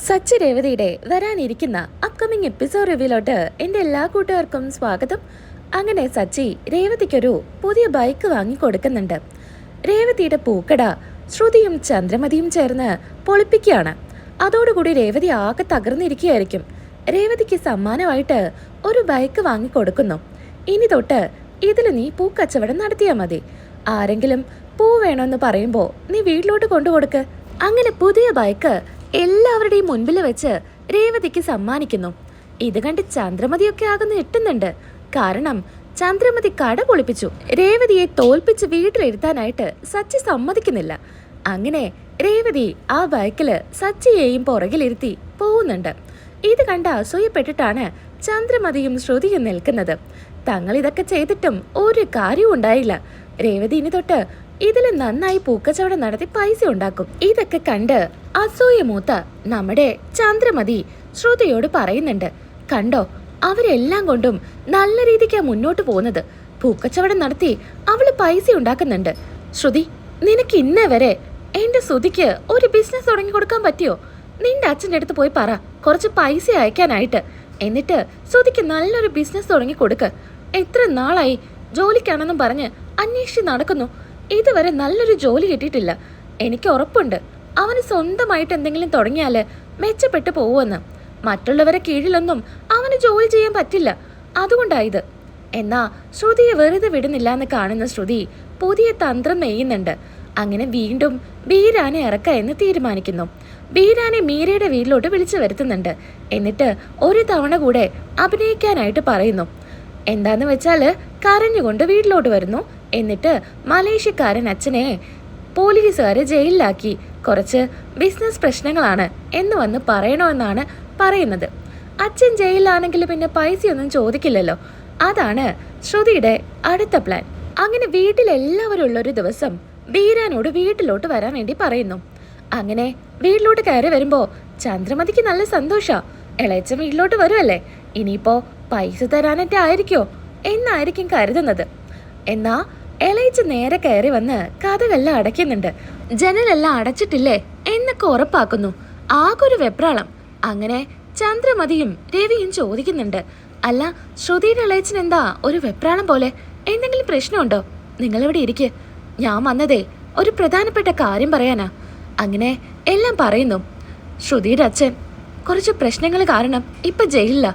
സച്ചി രേവതിയുടെ വരാനിരിക്കുന്ന upcoming episode റിവ്യൂലോട്ട് എൻ്റെ എല്ലാ കൂട്ടുകാർക്കും സ്വാഗതം. അങ്ങനെ സച്ചി രേവതിക്കൊരു പുതിയ ബൈക്ക് വാങ്ങിക്കൊടുക്കുന്നുണ്ട്. രേവതിയുടെ പൂക്കട ശ്രുതിയും ചന്ദ്രമതിയും ചേർന്ന് പൊളിപ്പിക്കുകയാണ്. അതോടുകൂടി രേവതി ആകെ തകർന്നിരിക്കുകയായിരിക്കും. രേവതിക്ക് സമ്മാനമായിട്ട് ഒരു ബൈക്ക് വാങ്ങിക്കൊടുക്കുന്നു. ഇനി തൊട്ട് ഇതിൽ നീ പൂക്കച്ചവടം നടത്തിയാൽ മതി. ആരെങ്കിലും പൂ വേണമെന്ന് പറയുമ്പോൾ നീ വീട്ടിലോട്ട് കൊണ്ടുകൊടുക്ക്. അങ്ങനെ പുതിയ ബൈക്ക് എല്ലാവരുടെയും മുൻപിൽ വെച്ച് രേവതിക്ക് സമ്മാനിക്കുന്നു. ഇത് കണ്ട് ചന്ദ്രമതിയൊക്കെ ആകുന്ന എട്ടുന്നുണ്ട്. കാരണം ചന്ദ്രമതി കട പൊളിപ്പിച്ചു. രേവതിയെ തോൽപ്പിച്ച് വീട്ടിലിരുത്താനായിട്ട് സച്ചി സമ്മതിക്കുന്നില്ല. അങ്ങനെ രേവതി ആ ബൈക്കില് സച്ചിയെയും പുറകിലിരുത്തി പോകുന്നുണ്ട്. ഇത് കണ്ട് അസൂയപ്പെട്ടിട്ടാണ് ചന്ദ്രമതിയും ശ്രുതിയും നിൽക്കുന്നത്. തങ്ങൾ ഇതൊക്കെ ചെയ്തിട്ടും ഒരു കാര്യവും ഉണ്ടായില്ല. രേവതി ഇനി തൊട്ട് ഇതിൽ നന്നായി പൂക്കച്ചവടം നടത്തി പൈസ ഉണ്ടാക്കും. ഇതൊക്കെ കണ്ട് അസൂയ മൂത്ത നമ്മുടെ ചന്ദ്രമതി ശ്രുതിയോട് പറയുന്നുണ്ട്, കണ്ടോ അവരെല്ലാം കൊണ്ടും നല്ല രീതിക്കാ മുന്നോട്ട് പോകുന്നത്. പൂക്കച്ചവടം നടത്തി അവള് പൈസ ഉണ്ടാക്കുന്നുണ്ട്. ശ്രുതി, നിനക്ക് ഇന്നേ വരെ എന്റെ ശ്രുതിക്ക് ഒരു ബിസിനസ് തുടങ്ങി കൊടുക്കാൻ പറ്റിയോ? നിന്റെ അച്ഛൻ്റെ അടുത്ത് പോയി പറ കുറച്ച് പൈസ അയക്കാനായിട്ട്. എന്നിട്ട് ശ്രുതിക്ക് നല്ലൊരു ബിസിനസ് തുടങ്ങി കൊടുക്ക്. എത്ര നാളായി ജോലിക്കാണെന്നും പറഞ്ഞ് അന്വേഷിച്ച് നടക്കുന്നു. ഇതുവരെ നല്ലൊരു ജോലി കിട്ടിയിട്ടില്ല. എനിക്ക് ഉറപ്പുണ്ട് അവന് സ്വന്തമായിട്ട് എന്തെങ്കിലും തുടങ്ങിയാല് മെച്ചപ്പെട്ടു പോവുമെന്ന്. മറ്റുള്ളവരെ കീഴിലൊന്നും അവന് ജോലി ചെയ്യാൻ പറ്റില്ല. അതുകൊണ്ടായത്. എന്നാ ശ്രുതിയെ വെറുതെ വിടുന്നില്ല എന്ന് കാണുന്ന ശ്രുതി പുതിയ തന്ത്രം നെയ്യുന്നുണ്ട്. അങ്ങനെ വീണ്ടും ബീരാനെ ഇറക്ക എന്ന് തീരുമാനിക്കുന്നു. ബീരാനെ മീരയുടെ വീട്ടിലോട്ട് വിളിച്ചു വരുത്തുന്നുണ്ട്. എന്നിട്ട് ഒരു തവണ കൂടെ അഭിനയിക്കാനായിട്ട് പറയുന്നു. എന്താന്ന് വെച്ചാല് കരഞ്ഞുകൊണ്ട് വീട്ടിലോട്ട് വരുന്നു. എന്നിട്ട് മലേഷ്യക്കാരൻ അച്ഛനെ പോലീസുകാരെ ജയിലിലാക്കി, കുറച്ച് ബിസിനസ് പ്രശ്നങ്ങളാണ് എന്ന് വന്ന് പറയണമെന്നാണ് പറയുന്നത്. അച്ഛൻ ജയിലിലാണെങ്കിൽ പിന്നെ പൈസയൊന്നും ചോദിക്കില്ലല്ലോ. അതാണ് ശ്രുതിയുടെ അടുത്ത പ്ലാൻ. അങ്ങനെ വീട്ടിലെല്ലാവരും ഉള്ളൊരു ദിവസം ബീരാനോട് വീട്ടിലോട്ട് വരാൻ വേണ്ടി പറയുന്നു. അങ്ങനെ വീട്ടിലോട്ട് കയറി വരുമ്പോ ചന്ദ്രമതിക്ക് നല്ല സന്തോഷാ. ഇളയച്ചൻ വീട്ടിലോട്ട് വരുമല്ലേ, ഇനിയിപ്പോ പൈസ തരാനൊക്കെ ആയിരിക്കോ എന്നായിരിക്കും കരുതുന്നത്. എന്നാ ഇളയിച്ച് നേരെ കയറി വന്ന് കഥകളെല്ലാം അടയ്ക്കുന്നുണ്ട്. ജനലെല്ലാം അടച്ചിട്ടില്ലേ എന്നൊക്കെ ഉറപ്പാക്കുന്നു. ആകൊരു വെപ്രാളം. അങ്ങനെ ചന്ദ്രമതിയും രവിയും ചോദിക്കുന്നുണ്ട്, അല്ല ശ്രുതിയുടെ ഇളയച്ചൻ എന്താ ഒരു വെപ്രാളം പോലെ? എന്തെങ്കിലും പ്രശ്നമുണ്ടോ? നിങ്ങളിവിടെ ഇരിക്ക്, ഞാൻ വന്നതേ ഒരു പ്രധാനപ്പെട്ട കാര്യം പറയാനാ. അങ്ങനെ എല്ലാം പറയുന്നു. ശ്രുതിയുടെ അച്ഛൻ കുറച്ച് പ്രശ്നങ്ങൾ കാരണം ഇപ്പൊ ജയിലില്ല,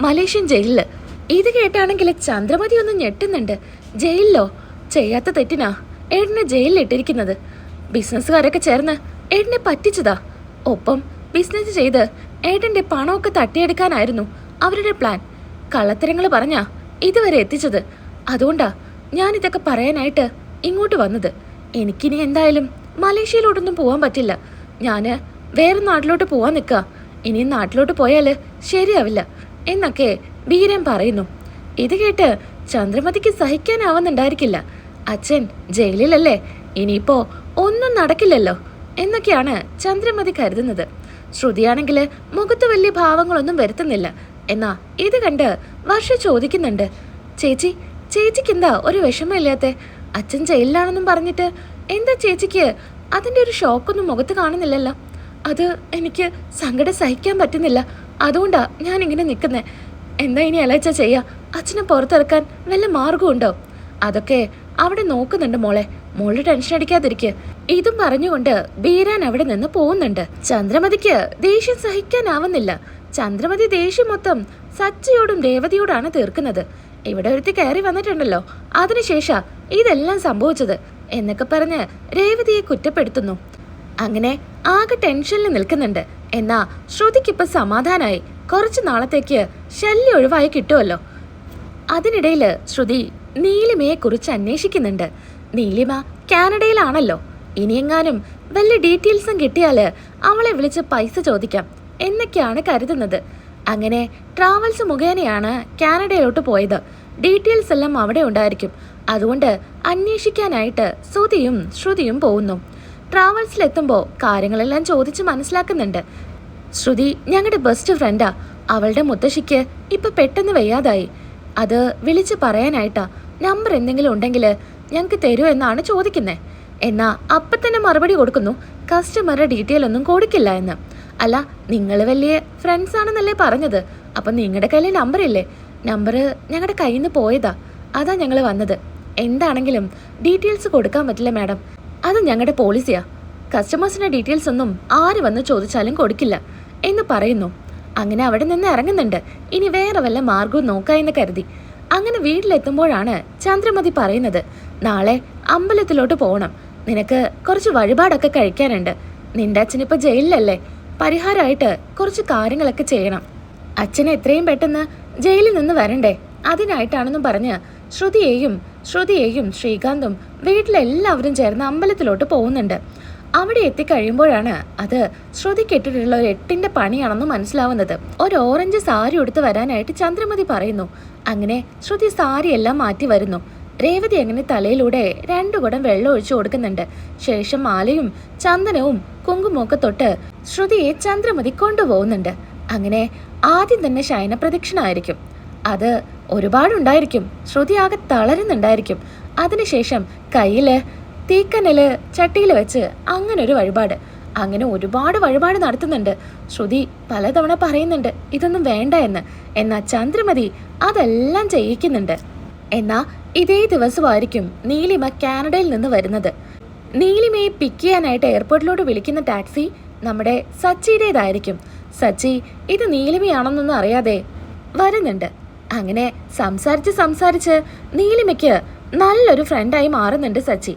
മലേഷ്യൻ ജയിലില്. ഇത് കേട്ടാണെങ്കിൽ ചന്ദ്രമതി ഒന്ന് ഞെട്ടുന്നുണ്ട്. ജയിലിലോ? ചെയ്യാത്ത തെറ്റിനാ ഏട്ടനെ ജയിലിലിട്ടിരിക്കുന്നത്. ബിസിനസ്സുകാരൊക്കെ ചേർന്ന് ഏട്ടനെ പറ്റിച്ചതാ. ഒപ്പം ബിസിനസ് ചെയ്ത് ഏട്ടന്റെ പണമൊക്കെ തട്ടിയെടുക്കാനായിരുന്നു അവരുടെ പ്ലാൻ. കള്ളത്തരങ്ങൾ പറഞ്ഞാ ഇതുവരെ എത്തിച്ചത്. അതുകൊണ്ടാ ഞാൻ ഇതൊക്കെ പറയാനായിട്ട് ഇങ്ങോട്ട് വന്നത്. എനിക്കിനി എന്തായാലും മലേഷ്യയിലോട്ടൊന്നും പോവാൻ പറ്റില്ല. ഞാന് വേറെ നാട്ടിലോട്ട് പോവാൻ നിൽക്കുക. ഇനിയും നാട്ടിലോട്ട് പോയാല് ശരിയാവില്ല എന്നൊക്കെ ബീരൻ പറയുന്നു. ഇത് കേട്ട് ചന്ദ്രമതിക്ക് സഹിക്കാനാവുന്നുണ്ടായിരിക്കില്ല. അച്ഛൻ ജയിലിലല്ലേ, ഇനിയിപ്പോ ഒന്നും നടക്കില്ലല്ലോ എന്നൊക്കെയാണ് ചന്ദ്രമതി കരുതുന്നത്. ശ്രുതിയാണെങ്കില് മുഖത്ത് വലിയ ഭാവങ്ങളൊന്നും വരുത്തുന്നില്ല. എന്നാ ഇത് കണ്ട് വർഷ ചോദിക്കുന്നുണ്ട്, ചേച്ചിക്ക് എന്താ ഒരു വിഷമമില്ലാത്തെ? അച്ഛൻ ജയിലിലാണെന്നും പറഞ്ഞിട്ട് എന്താ ചേച്ചിക്ക് അതിന്റെ ഒരു ഷോക്കൊന്നും മുഖത്ത് കാണുന്നില്ലല്ലോ? അത് എനിക്ക് സങ്കടം സഹിക്കാൻ പറ്റുന്നില്ല. അതുകൊണ്ടാ ഞാൻ ഇങ്ങനെ നിൽക്കുന്നേ. എന്താ ഇനി അലച്ച ചെയ്യാ? അച്ഛനെ പുറത്തിറക്കാൻ വല്ല മാർഗമുണ്ടോ? അതൊക്കെ അവിടെ നോക്കുന്നുണ്ട് മോളെ, മോള് ടെൻഷൻ അടിക്കാതിരിക്കുക. ഇതും പറഞ്ഞുകൊണ്ട് ബീരാൻ അവിടെ നിന്ന് പോകുന്നുണ്ട്. ചന്ദ്രമതിക്ക് ദേഷ്യം സഹിക്കാനാവുന്നില്ല. ചന്ദ്രമതി ദേഷ്യം മൊത്തം സച്ചിയോടും രേവതിയോടാണ് തീർക്കുന്നത്. ഇവിടെ ഒരുത്തി കയറി വന്നിട്ടുണ്ടല്ലോ, അതിനുശേഷം ഇതെല്ലാം സംഭവിച്ചത് എന്നൊക്കെ പറഞ്ഞ് രേവതിയെ കുറ്റപ്പെടുത്തുന്നു. അങ്ങനെ ആകെ ടെൻഷനിൽ നിൽക്കുന്നുണ്ട്. എന്നാ ശ്രുതിക്കിപ്പോ സമാധാനായി. കുറച്ചു നാളത്തേക്ക് ശല്യം ഒഴിവായി കിട്ടുമല്ലോ. അതിനിടയില് ശ്രുതി നീലിമയെ കുറിച്ച് അന്വേഷിക്കുന്നുണ്ട്. നീലിമ കാനഡയിലാണല്ലോ. ഇനിയെങ്ങാനും വല്ല ഡീറ്റെയിൽസും കിട്ടിയാല് അവളെ വിളിച്ച് പൈസ ചോദിക്കാം എന്നൊക്കെയാണ് കരുതുന്നത്. അങ്ങനെ ട്രാവൽസ് മുഖേനയാണ് കാനഡയിലോട്ട് പോയത്. ഡീറ്റെയിൽസ് എല്ലാം അവിടെ ഉണ്ടായിരിക്കും. അതുകൊണ്ട് അന്വേഷിക്കാനായിട്ട് സുധിയും ശ്രുതിയും പോകുന്നു. ട്രാവൽസിലെത്തുമ്പോൾ കാര്യങ്ങളെല്ലാം ചോദിച്ച് മനസ്സിലാക്കുന്നുണ്ട്. ശ്രുതി ഞങ്ങളുടെ ബെസ്റ്റ് ഫ്രണ്ടാ. അവളുടെ മുത്തശ്ശിക്ക് ഇപ്പൊ പെട്ടെന്ന് വയ്യാതായി. അത് വിളിച്ച് പറയാനായിട്ടാ. നമ്പർ എന്തെങ്കിലും ഉണ്ടെങ്കിൽ ഞങ്ങൾക്ക് തരുമോ എന്നാണ് ചോദിക്കുന്നത്. എന്നാ അപ്പം തന്നെ മറുപടി കൊടുക്കുന്നു, കസ്റ്റമറുടെ ഡീറ്റെയിൽ ഒന്നും കൊടുക്കില്ല എന്ന്. അല്ല, നിങ്ങൾ വലിയ ഫ്രണ്ട്സ് ആണെന്നല്ലേ പറഞ്ഞത്? അപ്പം നിങ്ങളുടെ കയ്യിൽ നമ്പർ ഇല്ലേ? നമ്പർ ഞങ്ങളുടെ കയ്യിൽ നിന്ന് പോയതാ, അതാ ഞങ്ങൾ വന്നത്. എന്താണെങ്കിലും ഡീറ്റെയിൽസ് കൊടുക്കാൻ പറ്റില്ല മാഡം, അത് ഞങ്ങളുടെ പോളിസിയാ. കസ്റ്റമേഴ്സിന്റെ ഡീറ്റെയിൽസ് ഒന്നും ആര് വന്ന് ചോദിച്ചാലും കൊടുക്കില്ല എന്ന് പറയുന്നു. അങ്ങനെ അവിടെ നിന്ന് ഇറങ്ങുന്നുണ്ട്. ഇനി വേറെ വല്ല മാർഗവും നോക്കാമെന്ന് കരുതി. അങ്ങനെ വീട്ടിലെത്തുമ്പോഴാണ് ചന്ദ്രമതി പറയുന്നത്, നാളെ അമ്പലത്തിലോട്ട് പോകണം, നിനക്ക് കുറച്ച് വഴിപാടൊക്കെ കഴിക്കാനുണ്ട്. നിന്റെ അച്ഛനിപ്പോൾ ജയിലിലല്ലേ, പരിഹാരമായിട്ട് കുറച്ച് കാര്യങ്ങളൊക്കെ ചെയ്യണം. അച്ഛനെ എത്രയും പെട്ടെന്ന് ജയിലിൽ നിന്ന് വരണ്ടേ, അതിനായിട്ടാണെന്നും പറഞ്ഞ് ശ്രുതിയെയും ശ്രീകാന്തും വീട്ടിലെല്ലാവരും ചേർന്ന് അമ്പലത്തിലോട്ട് പോകുന്നുണ്ട്. അവിടെ എത്തിക്കഴിയുമ്പോഴാണ് അത് ശ്രുതിക്ക് ഇട്ടിട്ടുള്ള ഒരു 8ന്റെ പണിയാണെന്ന് മനസ്സിലാവുന്നത്. ഒരു ഓറഞ്ച് സാരി ഉടുത്ത് വരാനായിട്ട് ചന്ദ്രമതി പറയുന്നു. അങ്ങനെ ശ്രുതി സാരിയെല്ലാം മാറ്റി വരുന്നു. രേവതി അങ്ങനെ തലയിലൂടെ 2 കുടം വെള്ളം ഒഴിച്ചു കൊടുക്കുന്നുണ്ട്. ശേഷം മാലയും ചന്ദനവും കുങ്കുമൊക്കെ തൊട്ട് ശ്രുതിയെ ചന്ദ്രമതി കൊണ്ടുപോകുന്നുണ്ട്. അങ്ങനെ ആദ്യം തന്നെ ശയനപ്രദക്ഷിണായിരിക്കും. അത് ഒരുപാടുണ്ടായിരിക്കും. ശ്രുതി ആകെ തളരുന്നുണ്ടായിരിക്കും. അതിനുശേഷം കയ്യില് തീക്കനല് ചട്ടിയിൽ വെച്ച് അങ്ങനെ ഒരു വഴിപാട്, അങ്ങനെ ഒരുപാട് വഴിപാട് നടത്തുന്നുണ്ട്. ശ്രുതി പലതവണ പറയുന്നുണ്ട് ഇതൊന്നും വേണ്ട എന്ന്. എന്നാൽ ചന്ദ്രമതി അതെല്ലാം ചെയ്യിക്കുന്നുണ്ട്. എന്നാ ഇതേ ദിവസമായിരിക്കും നീലിമ കാനഡയിൽ നിന്ന് വരുന്നത്. നീലിമയെ പിക്ക് ചെയ്യാനായിട്ട് എയർപോർട്ടിലോട്ട് വിളിക്കുന്ന ടാക്സി നമ്മുടെ സച്ചിയുടേതായിരിക്കും. സച്ചി ഇത് നീലിമയാണെന്നൊന്നും അറിയാതെ വരുന്നുണ്ട്. അങ്ങനെ സംസാരിച്ച് നീലിമയ്ക്ക് നല്ലൊരു ഫ്രണ്ടായി മാറുന്നുണ്ട് സച്ചി.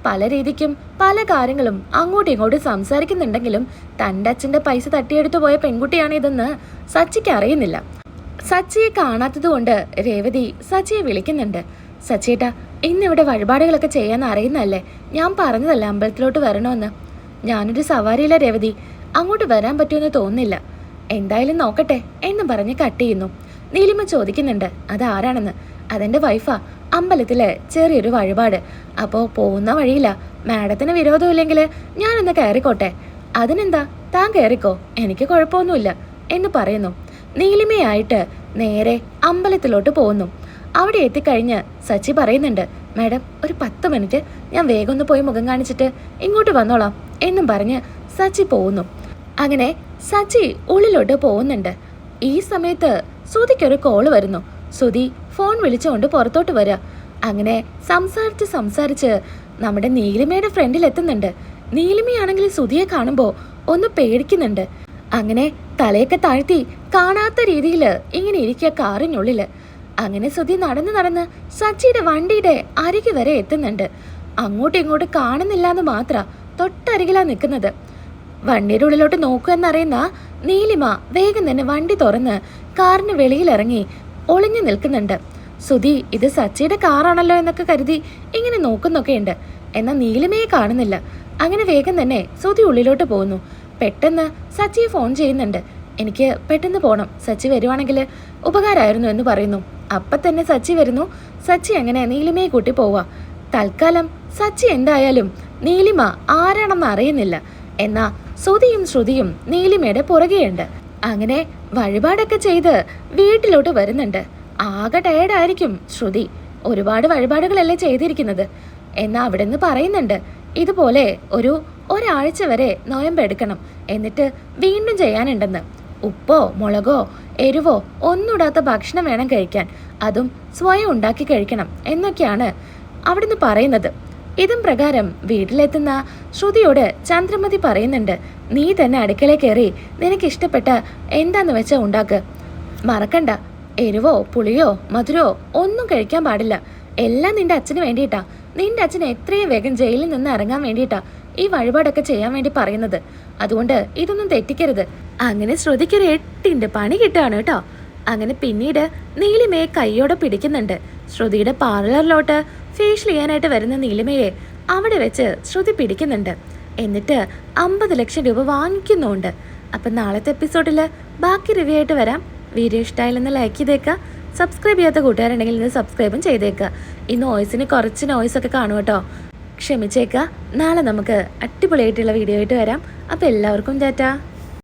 പല രീതിക്കും പല കാര്യങ്ങളും അങ്ങോട്ടും ഇങ്ങോട്ടും സംസാരിക്കുന്നുണ്ടെങ്കിലും തൻ്റെ അച്ഛൻ്റെ പൈസ തട്ടിയെടുത്തു പോയ പെൺകുട്ടിയാണ് ഇതെന്ന് സച്ചിക്ക് അറിയുന്നില്ല. സച്ചിയെ കാണാത്തത് കൊണ്ട് രേവതി സച്ചിയെ വിളിക്കുന്നുണ്ട്. സച്ചിയേട്ടാ, ഇന്നിവിടെ വഴിപാടുകളൊക്കെ ചെയ്യാൻ അറിയുന്നല്ലേ, ഞാൻ പറഞ്ഞതല്ല അമ്പലത്തിലോട്ട് വരണമെന്ന്. ഞാനൊരു സവാരിയില്ല രേവതി, അങ്ങോട്ട് വരാൻ പറ്റുമെന്ന് തോന്നുന്നില്ല. എന്തായാലും നോക്കട്ടെ എന്നും പറഞ്ഞ് കട്ട് ചെയ്യുന്നു. നീലിമ ചോദിക്കുന്നുണ്ട് അത് ആരാണെന്ന്. അതെൻ്റെ വൈഫാ, അമ്പലത്തിലെ ചെറിയൊരു വഴിപാട്. അപ്പോൾ പോകുന്ന വഴിയില്ല, മാഡത്തിന് വിരോധമില്ലെങ്കിൽ ഞാനൊന്ന് കയറിക്കോട്ടെ. അതിനെന്താ, താൻ കയറിക്കോ, എനിക്ക് കുഴപ്പമൊന്നുമില്ല എന്ന് പറയുന്നു. നീലിമയായിട്ട് നേരെ അമ്പലത്തിലോട്ട് പോകുന്നു. അവിടെ എത്തിക്കഴിഞ്ഞ് സച്ചി പറയുന്നുണ്ട്, മാഡം ഒരു 10 മിനിറ്റ് ഞാൻ വേഗം ഒന്ന് പോയി മുഖം കാണിച്ചിട്ട് ഇങ്ങോട്ട് വന്നോളാം എന്നും പറഞ്ഞ് സച്ചി പോകുന്നു. അങ്ങനെ സച്ചി ഉള്ളിലോട്ട് പോകുന്നുണ്ട്. ഈ സമയത്ത് ശ്രുതിക്കൊരു കോള് വരുന്നു. ശ്രുതി ഫോൺ വിളിച്ചുകൊണ്ട് പുറത്തോട്ട് വരിക. അങ്ങനെ സംസാരിച്ച് നമ്മുടെ നീലിമയുടെ ഫ്രണ്ടിൽ എത്തുന്നുണ്ട്. നീലിമയാണെങ്കിൽ ശ്രുതിയെ കാണുമ്പോൾ ഒന്ന് പേടിക്കുന്നുണ്ട്. അങ്ങനെ തലയൊക്കെ താഴ്ത്തി കാണാത്ത രീതിയിൽ ഇങ്ങനെ ഇരിക്കുക കാറിനുള്ളിൽ. അങ്ങനെ ശ്രുതി നടന്ന് സച്ചിയുടെ വണ്ടിയുടെ അരികെ വരെ എത്തുന്നുണ്ട്. അങ്ങോട്ടും ഇങ്ങോട്ടും കാണുന്നില്ല എന്ന് മാത്രം തൊട്ടരികിലാ നിൽക്കുന്നത്. വണ്ടിയുടെ ഉള്ളിലോട്ട് നോക്കുമെന്നറിയുന്ന നീലിമ വേഗം തന്നെ വണ്ടി തുറന്ന് കാറിന് വെളിയിലിറങ്ങി ഒളിഞ്ഞു നിൽക്കുന്നുണ്ട്. ശ്രുതി ഇത് സച്ചിയുടെ കാറാണല്ലോ എന്നൊക്കെ കരുതി ഇങ്ങനെ നോക്കുന്നൊക്കെയുണ്ട്. എന്നാൽ നീലിമയെ കാണുന്നില്ല. അങ്ങനെ വേഗം തന്നെ ശ്രുതി ഉള്ളിലോട്ട് പോകുന്നു. പെട്ടെന്ന് സച്ചിയെ ഫോൺ ചെയ്യുന്നുണ്ട്. എനിക്ക് പെട്ടെന്ന് പോകണം, സച്ചി വരുവാണെങ്കിൽ ഉപകാരമായിരുന്നു എന്ന് പറയുന്നു. അപ്പം തന്നെ സച്ചി വരുന്നു. സച്ചി അങ്ങനെ നീലിമയെ കൂട്ടി പോവുക. തൽക്കാലം സച്ചി എന്തായാലും നീലിമ ആരാണെന്ന് അറിയുന്നില്ല. എന്നാ ശ്രുതിയും നീലിമയുടെ പുറകെയുണ്ട്. അങ്ങനെ വഴിപാടൊക്കെ ചെയ്ത് വീട്ടിലോട്ട് വരുന്നുണ്ട്. ആകെ ടയേർഡായിരിക്കും ശ്രുതി, ഒരുപാട് വഴിപാടുകളല്ലേ ചെയ്തിരിക്കുന്നത്. എന്നാ അവിടെ നിന്ന് പറയുന്നുണ്ട് ഇതുപോലെ ഒരാഴ്ച വരെ നോയമ്പെടുക്കണം, എന്നിട്ട് വീണ്ടും ചെയ്യാനുണ്ടെന്ന്. ഉപ്പോ മുളകോ എരിവോ ഒന്നുമിടാത്ത ഭക്ഷണം വേണം കഴിക്കാൻ, അതും സ്വയം ഉണ്ടാക്കി കഴിക്കണം എന്നൊക്കെയാണ് അവിടുന്ന് പറയുന്നത്. ഇതും പ്രകാരം വീട്ടിലെത്തുന്ന ശ്രുതിയോട് ചന്ദ്രമതി പറയുന്നുണ്ട്, നീ തന്നെ അടുക്കളയിൽ കയറി നിനക്ക് ഇഷ്ടപ്പെട്ട എന്താന്ന് വെച്ചാൽ ഉണ്ടാക്ക്. മറക്കണ്ട, എരിവോ പുളിയോ മധുരോ ഒന്നും കഴിക്കാൻ പാടില്ല. എല്ലാം നിന്റെ അച്ഛന് വേണ്ടിയിട്ടാ. നിന്റെ അച്ഛൻ എത്രയും വേഗം ജയിലിൽ നിന്ന് ഇറങ്ങാൻ വേണ്ടിയിട്ടാ ഈ വഴിപാടൊക്കെ ചെയ്യാൻ വേണ്ടി പറയുന്നത്. അതുകൊണ്ട് ഇതൊന്നും തെറ്റിക്കരുത്. അങ്ങനെ ശ്രുതിക്കൊരു 8ന്റെ പണി കിട്ടുകയാണ് കേട്ടോ. അങ്ങനെ പിന്നീട് നീലിമയെ കൈയോടെ പിടിക്കുന്നുണ്ട്. ശ്രുതിയുടെ പാർലറിലോട്ട് ഫേഷ്യൽ ചെയ്യാനായിട്ട് വരുന്ന നീലിമയെ അവിടെ വെച്ച് ശ്രുതി പിടിക്കുന്നുണ്ട്. എന്നിട്ട് 50 ലക്ഷം രൂപ വാങ്ങിക്കുന്നുണ്ട്. അപ്പം നാളത്തെ എപ്പിസോഡിൽ ബാക്കി റിവ്യൂ ആയിട്ട് വരാം. വീഡിയോ ഇഷ്ടമായില്ലെന്ന് ലൈക്ക് ചെയ്തേക്കുക. സബ്സ്ക്രൈബ് ചെയ്യാത്ത കൂട്ടുകാരുണ്ടെങ്കിൽ ഇന്ന് സബ്സ്ക്രൈബും ചെയ്തേക്കുക. ഇന്ന് വോയിസിന് കുറച്ച് നോയ്സൊക്കെ കാണും കേട്ടോ, ക്ഷമിച്ചേക്കുക. നാളെ നമുക്ക് അടിപൊളിയായിട്ടുള്ള വീഡിയോ ആയിട്ട് വരാം. അപ്പോൾ എല്ലാവർക്കും ടാറ്റാ.